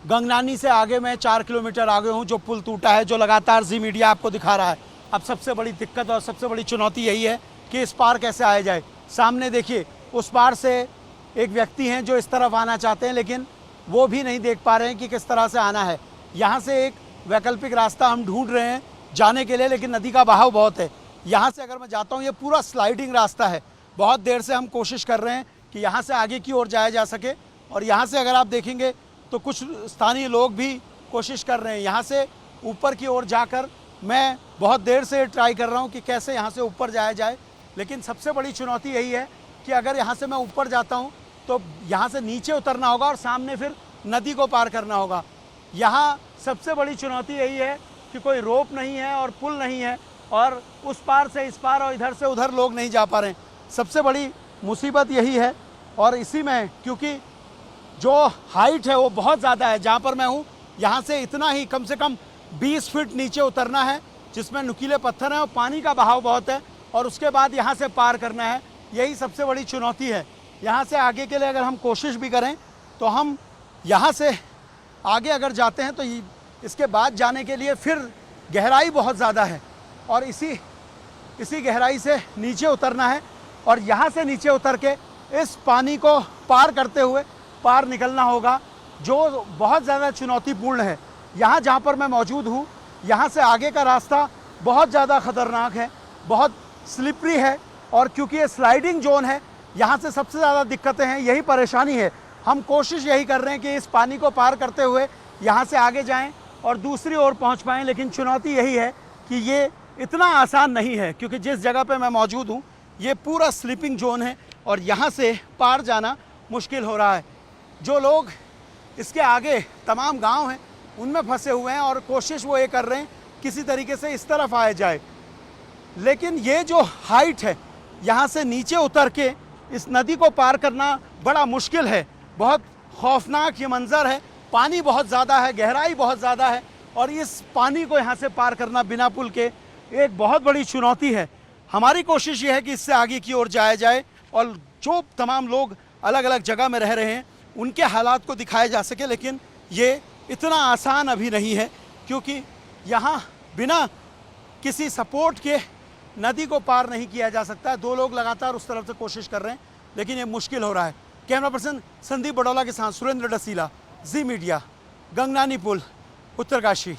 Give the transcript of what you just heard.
गंगनानी से आगे मैं 4 किलोमीटर आगे हूँ, जो पुल टूटा है, जो लगातार जी मीडिया आपको दिखा रहा है। अब सबसे बड़ी दिक्कत और सबसे बड़ी चुनौती यही है कि इस पार कैसे आया जाए। सामने देखिए, उस पार से एक व्यक्ति हैं जो इस तरफ आना चाहते हैं, लेकिन वो भी नहीं देख पा रहे हैं कि किस तरह से आना है। यहाँ से एक वैकल्पिक रास्ता हम ढूंढ रहे हैं जाने के लिए, लेकिन नदी का बहाव बहुत है। यहाँ से अगर मैं जाता हूँ, ये पूरा स्लाइडिंग रास्ता है। बहुत देर से हम कोशिश कर रहे हैं कि यहाँ से आगे की ओर जाया जा सके, और यहाँ से अगर आप देखेंगे तो कुछ स्थानीय लोग भी कोशिश कर रहे हैं। यहाँ से ऊपर की ओर जाकर मैं बहुत देर से ट्राई कर रहा हूँ कि कैसे यहाँ से ऊपर जाया जाए, लेकिन सबसे बड़ी चुनौती यही है कि अगर यहाँ से मैं ऊपर जाता हूँ तो यहाँ से नीचे उतरना होगा और सामने फिर नदी को पार करना होगा। यहाँ सबसे बड़ी चुनौती यही है कि कोई रोप नहीं है और पुल नहीं है, और उस पार से इस पार और इधर से उधर लोग नहीं जा पा रहे हैं। सबसे बड़ी मुसीबत यही है। और इसी में क्योंकि जो हाइट है वो बहुत ज़्यादा है, जहाँ पर मैं हूँ यहाँ से इतना ही कम से कम 20 फीट नीचे उतरना है, जिसमें नुकीले पत्थर हैं और पानी का बहाव बहुत है, और उसके बाद यहाँ से पार करना है। यही सबसे बड़ी चुनौती है। यहाँ से आगे के लिए अगर हम कोशिश भी करें तो हम यहाँ से आगे अगर जाते हैं तो इसके बाद जाने के लिए फिर गहराई बहुत ज़्यादा है, और इसी गहराई से नीचे उतरना है, और यहाँ से नीचे उतर के इस पानी को पार करते हुए पार निकलना होगा, जो बहुत ज़्यादा चुनौतीपूर्ण है। यहाँ जहाँ पर मैं मौजूद हूँ, यहाँ से आगे का रास्ता बहुत ज़्यादा ख़तरनाक है, बहुत स्लिपरी है, और क्योंकि ये स्लाइडिंग जोन है, यहाँ से सबसे ज़्यादा दिक्कतें हैं, यही परेशानी है। हम कोशिश यही कर रहे हैं कि इस पानी को पार करते हुए यहाँ से आगे जाएं और दूसरी ओर पहुँच पाएँ, लेकिन चुनौती यही है कि ये इतना आसान नहीं है, क्योंकि जिस जगह पे मैं मौजूद हूँ ये पूरा स्लीपिंग जोन है, और यहाँ से पार जाना मुश्किल हो रहा है। जो लोग इसके आगे तमाम गांव हैं उनमें फंसे हुए हैं, और कोशिश वो ये कर रहे हैं किसी तरीके से इस तरफ आया जाए, लेकिन ये जो हाइट है, यहाँ से नीचे उतर के इस नदी को पार करना बड़ा मुश्किल है। बहुत खौफनाक ये मंज़र है। पानी बहुत ज़्यादा है, गहराई बहुत ज़्यादा है, और इस पानी को यहाँ से पार करना बिना पुल के एक बहुत बड़ी चुनौती है। हमारी कोशिश ये है कि इससे आगे की ओर जाया जाए, और जो तमाम लोग अलग अलग जगह में रह रहे हैं उनके हालात को दिखाया जा सके, लेकिन ये इतना आसान अभी नहीं है, क्योंकि यहाँ बिना किसी सपोर्ट के नदी को पार नहीं किया जा सकता है। 2 लोग लगातार उस तरफ से कोशिश कर रहे हैं, लेकिन ये मुश्किल हो रहा है। कैमरा पर्सन संदीप बडौला के साथ सुरेंद्र डसीला, जी मीडिया, गंगनानी पुल, उत्तरकाशी।